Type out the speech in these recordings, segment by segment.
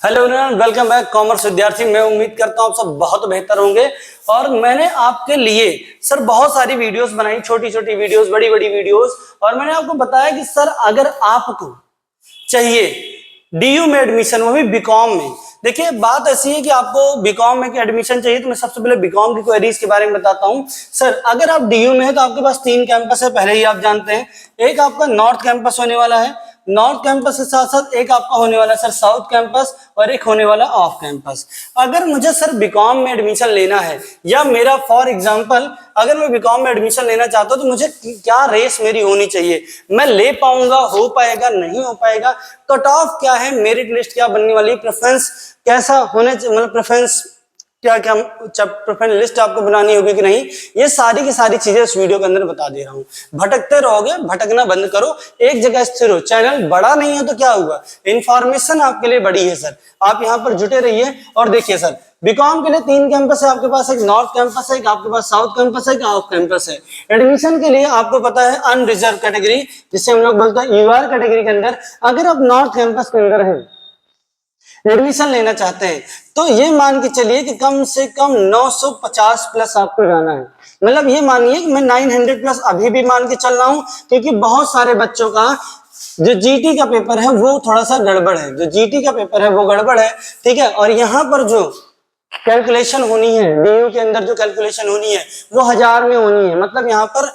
Hello everyone, welcome back commerce विद्यार्थी। मैं उम्मीद करता हूँ आप सब बहुत बेहतर होंगे। और मैंने आपके लिए सर बहुत सारी वीडियोस बनाई, छोटी छोटी वीडियोस, बड़ी बड़ी वीडियोस। और मैंने आपको बताया कि सर अगर आपको चाहिए डीयू में एडमिशन, वो भी बीकॉम में। देखिए बात ऐसी है कि आपको बीकॉम में एडमिशन चाहिए तो मैं सबसे पहले बीकॉम की क्वेरीज के बारे में बताता हूँ। सर अगर आप डीयू में है तो आपके पास 3 कैंपस है, पहले ही आप जानते हैं। एक आपका नॉर्थ कैंपस होने वाला है, नॉर्थ कैंपस के साथ साथ एक आपका होने वाला है सर साउथ कैंपस, और एक होने वाला ऑफ कैंपस। अगर मुझे सर बीकॉम में एडमिशन लेना है, या मेरा फॉर एग्जांपल अगर मैं बीकॉम में एडमिशन लेना चाहता हूं तो मुझे क्या रेस मेरी होनी चाहिए, मैं ले पाऊंगा, हो पाएगा, नहीं हो पाएगा, कट ऑफ क्या है, मेरिट लिस्ट क्या बनने वाली, प्रेफरेंस कैसा होने, मतलब प्रेफरेंस क्या क्या प्रोफाइल लिस्ट आपको बनानी होगी कि नहीं, ये सारी की सारी चीजें इस वीडियो के अंदर बता दे रहा हूं। भटकते रहोगे, भटकना बंद करो, एक जगह स्थिर हो। चैनल बड़ा नहीं है तो क्या हुआ, इंफॉर्मेशन आपके लिए बड़ी है सर, आप यहाँ पर जुटे रहिए। और देखिए सर बीकॉम के लिए 3 कैंपस है आपके पास, एक नॉर्थ कैंपस है, एक आपके पास साउथ कैंपस है, एक ऑफ कैंपस है। एडमिशन के लिए आपको पता है अनरिजर्व कैटेगरी, जिससे हम लोग बोलते हैं यूआर कैटेगरी के अंदर अगर आप नॉर्थ कैंपस के अंदर है एडमिशन लेना चाहते हैं तो ये मान के चलिए कि कम से कम 950 प्लस आपको जाना है। मतलब ये मानिए कि मैं 900 प्लस अभी भी मान के चल रहा हूं, क्योंकि बहुत सारे बच्चों का जो जीटी का पेपर है वो थोड़ा सा गड़बड़ है, जो जीटी का पेपर है वो गड़बड़ है, ठीक है। और यहाँ पर जो कैलकुलेशन होनी है, डीयू के अंदर जो कैलकुलेशन होनी है वो 1000 में होनी है। मतलब यहाँ पर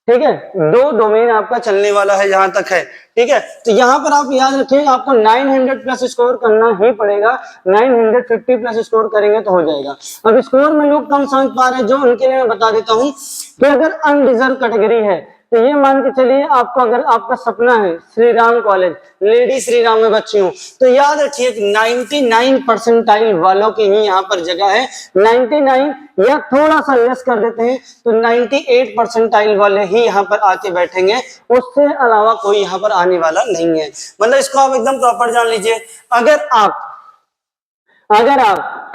ठीक है 2 डोमेन आपका चलने वाला है जहां तक है, ठीक है। तो यहाँ पर आप याद रखिए आपको 900 प्लस स्कोर करना ही पड़ेगा, 950 प्लस स्कोर करेंगे तो हो जाएगा। अब स्कोर में लोग कम समझ पा रहे हैं, जो उनके लिए मैं बता देता हूँ कि अगर अनरिजर्व कैटेगरी है तो ये मान के चलिए आपको, अगर आपका सपना है श्री राम कॉलेज, लेडी श्री राम में बच्ची हूँ, तो याद रखिए 99 परसेंटाइल वालों की ही यहाँ पर जगह है। 99 या थोड़ा सा लेस कर देते हैं तो 98 परसेंटाइल वाले ही यहाँ पर आके बैठेंगे, उससे अलावा कोई यहाँ पर आने वाला नहीं है। मतलब इसको आप एकदम प्रॉपर जान लीजिए। अगर आप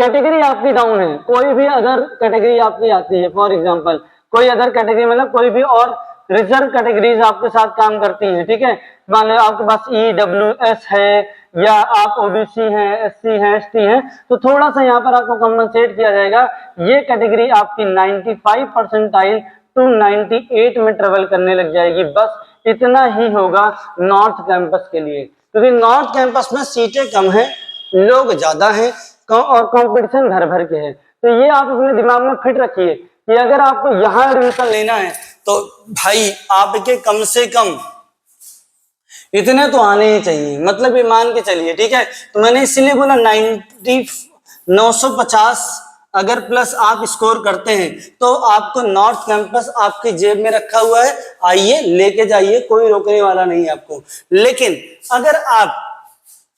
कैटेगरी आपकी डाउन है, कोई भी अगर कैटेगरी आपकी आती है, फॉर एग्जांपल कोई अदर कैटेगरी, मतलब कोई भी और रिजर्व कैटेगरीज आपके साथ काम करती हैं, ठीक है। मान लो आपके पास EWS है, या आप ओबीसी हैं, SC हैं, ST हैं, तो थोड़ा सा यहाँ पर आपको कंपनसेट किया जाएगा। ये कैटेगरी आपकी 95 परसेंटाइल टू 98 में ट्रेवल करने लग जाएगी। बस इतना ही होगा नॉर्थ कैंपस के लिए, क्योंकि नॉर्थ कैंपस में सीटें कम है, लोग ज्यादा हैं और कंपटीशन भर भर के है। तो ये आप अपने दिमाग में फिट रखिए कि अगर आपको यहाँ एडमिशन लेना है तो भाई आपके कम से कम इतने तो आने ही चाहिए। मतलब ये मान के चलिए, ठीक है। तो मैंने इसीलिए बोला 950 अगर प्लस आप स्कोर करते हैं तो आपको नॉर्थ कैंपस आपकी जेब में रखा हुआ है, आइए लेके जाइए, कोई रोकने वाला नहीं है आपको। लेकिन अगर आप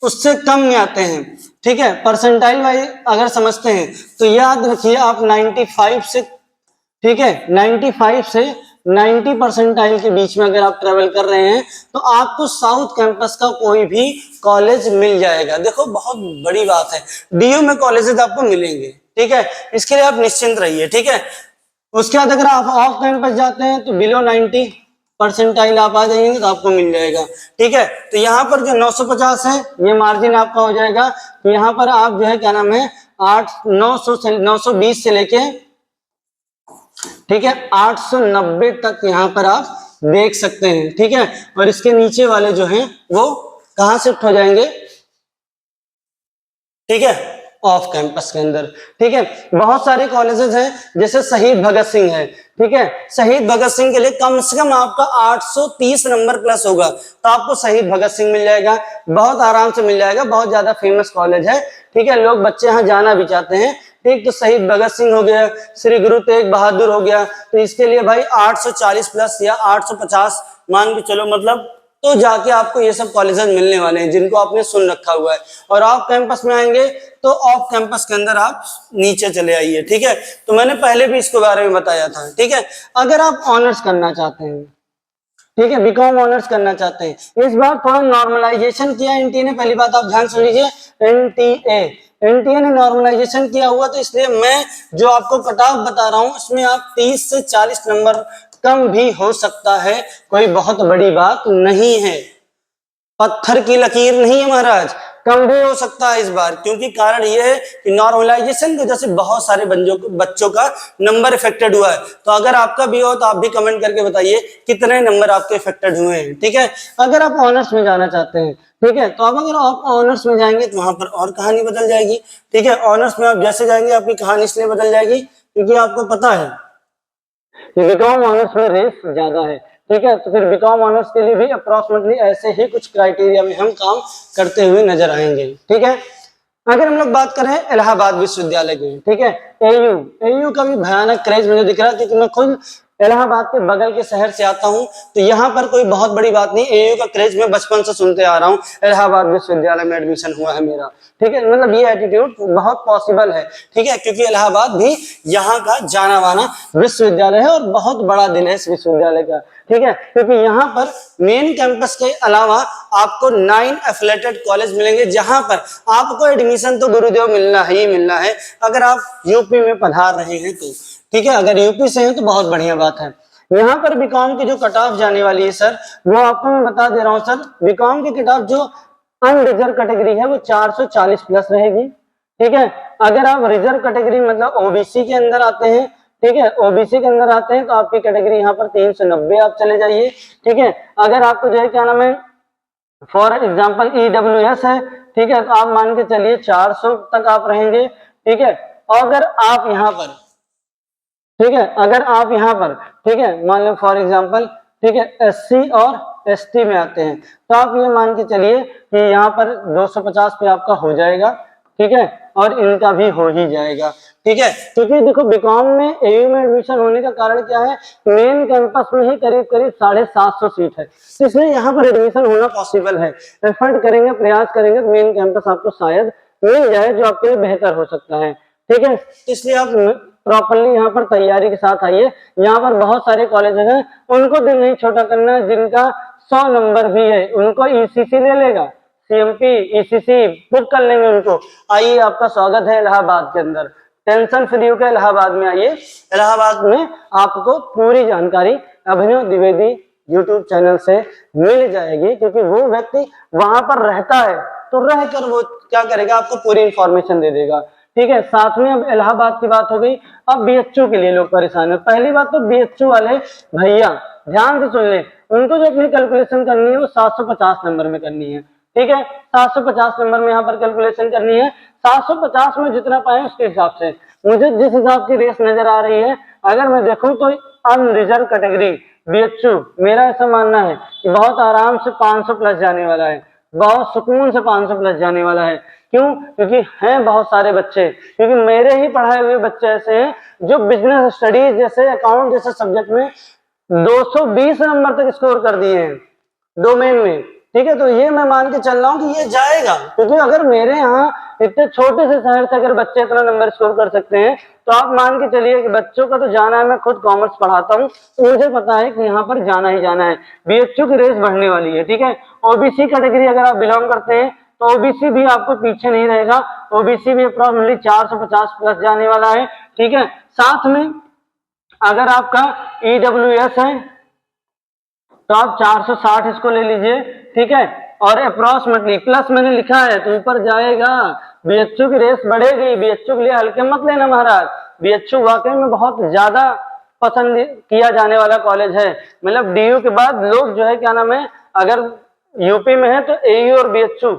उससे कम में आते हैं, ठीक है, परसेंटाइल वाइज अगर समझते हैं, तो याद रखिए आप 95 से, ठीक है, 95 से 90 परसेंटाइल के बीच में अगर आप ट्रेवल कर रहे हैं तो आपको साउथ कैंपस का कोई भी कॉलेज मिल जाएगा। देखो बहुत बड़ी बात है, डीयू में कॉलेजेस आपको मिलेंगे, ठीक है, इसके लिए आप निश्चिंत रहिए, ठीक है। उसके बाद अगर आप ऑफ कैंपस जाते हैं तो बिलो 90 परसेंटाइल आप आ जाएंगे तो आपको मिल जाएगा, ठीक है। तो यहाँ पर जो 950 है ये मार्जिन आपका हो जाएगा। तो यहाँ पर आप जो है क्या नाम है 920 से लेके, ठीक है, 890 तक यहाँ पर आप देख सकते हैं, ठीक है। और इसके नीचे वाले जो हैं वो कहाँ शिफ्ट हो जाएंगे, ठीक है, ऑफ कैंपस के अंदर, ठीक है। बहुत सारे कॉलेजेस हैं, जैसे शहीद भगत सिंह है, ठीक है। शहीद भगत सिंह के लिए कम से कम आपका 830 नंबर प्लस होगा तो आपको शहीद भगत सिंह मिल जाएगा, बहुत आराम से मिल जाएगा, बहुत ज्यादा फेमस कॉलेज है, ठीक है। लोग बच्चे यहाँ जाना भी चाहते हैं, ठीक। तो शहीद भगत सिंह हो गया, श्री गुरु तेग बहादुर हो गया, तो इसके लिए भाई 840 प्लस या 850 मान के चलो, मतलब तो जाके आपको ये सब कॉलेजेस मिलने वाले हैं जिनको आपने सुन रखा हुआ है। और ऑफ कैंपस में आएंगे तो ऑफ कैंपस के अंदर आप नीचे चले आइए, ठीक है। तो मैंने पहले भी इसके बारे में बताया था, ठीक है। अगर आप ऑनर्स करना चाहते हैं, ठीक है, बीकॉम ऑनर्स करना चाहते हैं, इस बार थोड़ा नॉर्मलाइजेशन किया एनटीए ने, पहली बात आप ध्यान सुन लीजिए, एनटीए ने नॉर्मलाइजेशन किया हुआ, तो इसलिए मैं जो आपको कट ऑफ बता रहा हूं इसमें आप 30 से 40 नंबर कम भी हो सकता है, कोई बहुत बड़ी बात नहीं है, पत्थर की लकीर नहीं है महाराज, कम भी हो सकता है इस बार, क्योंकि कारण ये है कि नॉर्मलाइजेशन की वजह से बहुत सारे बच्चों का नंबर इफेक्टेड हुआ है। तो अगर आपका भी हो तो आप भी कमेंट करके बताइए कितने नंबर आपके इफेक्टेड हुए हैं। ठीक है, अगर आप ऑनर्स में जाना चाहते हैं, ठीक है, तो अब अगर आप ऑनर्स में जाएंगे तो वहां पर और कहानी बदल जाएगी। ठीक है, ऑनर्स में आप जैसे जाएंगे आपकी कहानी इसलिए बदल जाएगी क्योंकि आपको पता है बीकॉम ऑनर्स में रेस ज्यादा है। ठीक है, तो फिर बीकॉम ऑनर्स के लिए भी अप्रोक्सीमेटली ऐसे ही कुछ क्राइटेरिया में हम काम करते हुए नजर आएंगे। ठीक है, अगर हम लोग बात करें इलाहाबाद विश्वविद्यालय की, ठीक है, एयू का भी भयानक क्रेज मुझे दिख रहा है, क्योंकि मैं खुद इलाहाबाद के बगल के शहर से आता हूं, तो यहाँ पर कोई बहुत बड़ी बात नहीं, एयू का क्रेज मैं बचपन से सुनते आ रहा हूँ, इलाहाबाद विश्वविद्यालय में एडमिशन हुआ है मेरा। ठीक है, मतलब ये एटीट्यूड बहुत पॉसिबल है। ठीक है, क्योंकि इलाहाबाद भी यहाँ का जाना माना विश्वविद्यालय है और बहुत बड़ा दिल है इस विश्वविद्यालय का। ठीक है, क्योंकि यहाँ पर मेन कैंपस के अलावा आपको 9 एफिलेटेड कॉलेज मिलेंगे, जहां पर आपको एडमिशन तो गुरुदेव मिलना ही मिलना है अगर आप यूपी में पधार रहे हैं तो। ठीक है, अगर यूपी से हैं तो बहुत बढ़िया बात है। यहाँ पर बीकॉम की जो कट ऑफ जाने वाली है सर, वो आपको मैं बता दे रहा हूँ सर, बीकॉम की कट ऑफ जो अनरिजर्व कैटेगरी है वो 440 प्लस रहेगी। ठीक है, अगर आप रिजर्व कैटेगरी मतलब ओबीसी के अंदर आते हैं, ठीक है, ओबीसी के अंदर आते हैं तो आपकी कैटेगरी यहाँ पर 390 आप चले जाइए। ठीक है, अगर आपको जो है क्या नाम है फॉर एग्जाम्पल ईडब्ल्यूएस है, ठीक है, तो आप मान के चलिए 400 तक आप रहेंगे। ठीक है, अगर आप यहाँ पर, ठीक है, अगर आप यहाँ पर, ठीक है, मान लो फॉर एग्जाम्पल, ठीक है, एससी और एसटी में आते हैं तो आप ये मान के चलिए कि यहाँ पर 250 पे आपका हो जाएगा। ठीक है, और इनका भी हो ही जाएगा। ठीक है, क्योंकि देखो बीकॉम में एयू में एडमिशन होने का कारण क्या है, मेन कैंपस में ही करीब करीब 750 सीट है, इसलिए यहाँ पर एडमिशन होना पॉसिबल है। एफर्ट करेंगे, प्रयास करेंगे तो मेन कैंपस आपको शायद मिल जाए, जो आपके लिए बेहतर हो सकता है। ठीक है, इसलिए आप प्रॉपरली यहाँ पर तैयारी के साथ आइए। यहाँ पर बहुत सारे कॉलेजेस हैं, उनको दिल नहीं छोटा करना, जिनका 100 नंबर भी है उनको ईसीसी ले लेगा, सीएमपी ईसीसी बुक कर लेंगे उनको। आइए, आपका स्वागत है इलाहाबाद के अंदर, टेंशन फ्री होकर इलाहाबाद में आइए। इलाहाबाद में आपको पूरी जानकारी अभिनव द्विवेदी यूट्यूब चैनल से मिल जाएगी, क्योंकि वो व्यक्ति वहां पर रहता है, तो रहकर वो क्या करेगा, आपको पूरी इंफॉर्मेशन दे देगा। ठीक है, साथ में अब इलाहाबाद की बात हो गई, अब बीएचयू के लिए लोग परेशान है। पहली बात तो बीएचयू वाले भैया ध्यान से सुन ले, उनको जो अपनी कैलकुलेशन करनी है वो 750 नंबर में करनी है। ठीक है, 750 नंबर में यहाँ पर कैलकुलेशन करनी है। 750 में जितना पाए उसके हिसाब से, मुझे जिस हिसाब की रेस नजर आ रही है, अगर मैं देखूं तो अनरिजर्व कैटेगरी बीएचयू, मेरा ऐसा मानना है कि बहुत आराम से 500 प्लस जाने वाला है, बहुत सुकून से 500 प्लस जाने वाला है। क्यों? क्योंकि हैं बहुत सारे बच्चे, क्योंकि मेरे ही पढ़ाए हुए बच्चे ऐसे हैं जो बिजनेस स्टडीज जैसे अकाउंट जैसे सब्जेक्ट में 220 नंबर तक स्कोर कर दिए हैं डोमेन में। ठीक है, तो ये मैं मान के चल रहा हूँ कि ये जाएगा, क्योंकि अगर मेरे यहाँ इतने छोटे से शहर से अगर बच्चे इतना नंबर स्कोर कर सकते हैं, तो आप मान के चलिए कि बच्चों का तो जाना है। मैं खुद कॉमर्स पढ़ाता हूँ, तो मुझे पता है कि यहाँ पर जाना ही जाना है, बीएचयू की रेस बढ़ने वाली है। ठीक है, ओबीसी कैटेगरी अगर आप बिलोंग करते हैं तो ओबीसी भी आपको पीछे नहीं रहेगा, ओबीसी भी अप्रॉक्सिमेटली 450 प्लस जाने वाला है। ठीक है, साथ में अगर आपका ईडब्ल्यूएस है तो आप 460 इसको ले लीजिए। ठीक है, और अप्रोक्सीमेटली प्लस मैंने लिखा है तो ऊपर जाएगा, बीएचयू की रेस बढ़ेगी। बीएचयू के लिए हल्के मत लेना महाराज, बीएचयू वाकई में बहुत ज्यादा पसंद किया जाने वाला कॉलेज है। मतलब डीयू के बाद लोग जो है क्या नाम है, अगर यूपी में है तो एयू और बीएचयू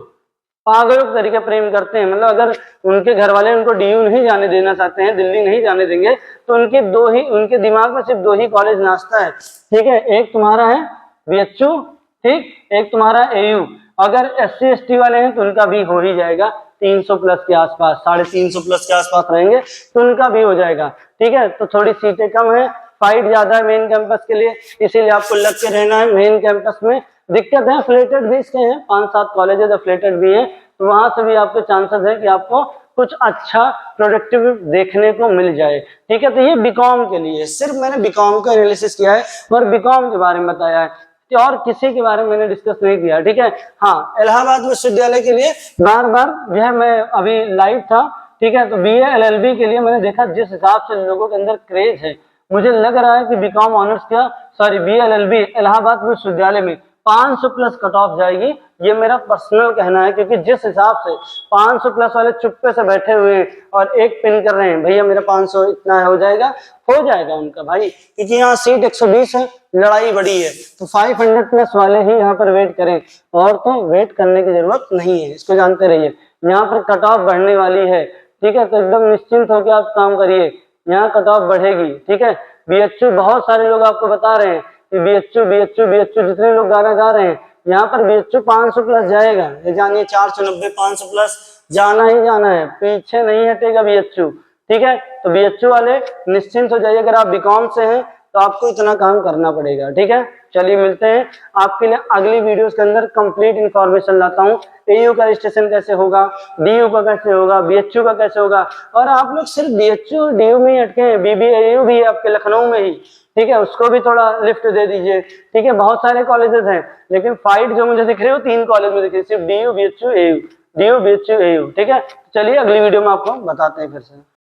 पागलों तरीके प्रेम करते हैं। मतलब अगर उनके घर वाले उनको डीयू नहीं जाने देना चाहते हैं, दिल्ली नहीं जाने देंगे, तो उनके दिमाग में सिर्फ 2 ही कॉलेज नाचता है। ठीक है, एक तुम्हारा है बीएचयू, ठीक, एक तुम्हारा एयू। अगर एससी एसटी वाले हैं तो उनका भी हो ही जाएगा, 300 प्लस के आसपास, 350 प्लस के आसपास रहेंगे तो उनका भी हो जाएगा। ठीक है, तो थोड़ी सीटें कम है, फाइट ज्यादा है मेन कैंपस के लिए, इसीलिए आपको लग के रहना है मेन कैंपस में। दिक्कत है फ्लेटेड भी इसके हैं, 5-7 कॉलेज फ्लेटेड भी हैं, तो वहां से भी आपके चांसेस है कि आपको कुछ अच्छा प्रोडक्टिव देखने को मिल जाए। ठीक है, तो ये बीकॉम के लिए, सिर्फ मैंने बीकॉम का एनालिसिस किया है और बीकॉम के बारे में बताया है, कि और किसी के बारे में मैंने डिस्कस नहीं किया। ठीक है, हाँ, इलाहाबाद विश्वविद्यालय के लिए बार बार जो है मैं अभी लाइव था। ठीक है, तो बीए एलएलबी के लिए मैंने देखा जिस हिसाब से लोगों के अंदर क्रेज है, मुझे लग रहा है कि बीकॉम ऑनर्स का बीए एलएलबी इलाहाबाद विश्वविद्यालय में 500 प्लस कट ऑफ जाएगी। ये मेरा पर्सनल कहना है, क्योंकि जिस हिसाब से 500 प्लस वाले चुप्पे से बैठे हुए हैं और एक पिन कर रहे हैं, भैया मेरा 500 इतना हो जाएगा उनका भाई, क्योंकि यहाँ सीट 120 है, लड़ाई बड़ी है, तो 500 प्लस वाले ही यहाँ पर वेट करें, और तो वेट करने की जरूरत नहीं है, इसको जानते रहिए। यहाँ पर कट ऑफ बढ़ने वाली है, ठीक है, तो एकदम निश्चिंत होकर आप काम करिए, यहाँ कट ऑफ बढ़ेगी, ठीक है। बीएचयू बहुत सारे लोग आपको बता रहे हैं कि बीएचयू जितने लोग गाना गा रहे हैं, यहाँ पर बीएचयू 500 प्लस जाएगा, ये जानिए 490 500 प्लस जाना ही जाना है, पीछे नहीं हटेगा बीएचयू, ठीक है। तो बीएचयू वाले निश्चिंत हो जाइए, अगर आप बीकॉम से हैं तो आपको इतना काम करना पड़ेगा, ठीक है। चलिए मिलते हैं आपके लिए अगली वीडियोस के अंदर, कंप्लीट इंफॉर्मेशन लाता हूँ, एयू का रजिस्ट्रेशन कैसे होगा, डीयू का कैसे होगा, बीएचयू का कैसे होगा। और आप लोग सिर्फ बीएचयू और डीयू में ही अटके हैं, बीबीएयू भी है आपके लखनऊ में ही, ठीक है, उसको भी थोड़ा लिफ्ट दे दीजिए, ठीक है। बहुत सारे कॉलेजेस हैं, लेकिन फाइट जो मुझे दिख रही है वो 3 कॉलेज में दिख रही है, सिर्फ DU BHU AU, DU BHU AU, ठीक है। चलिए अगली वीडियो में आपको बताते हैं फिर से।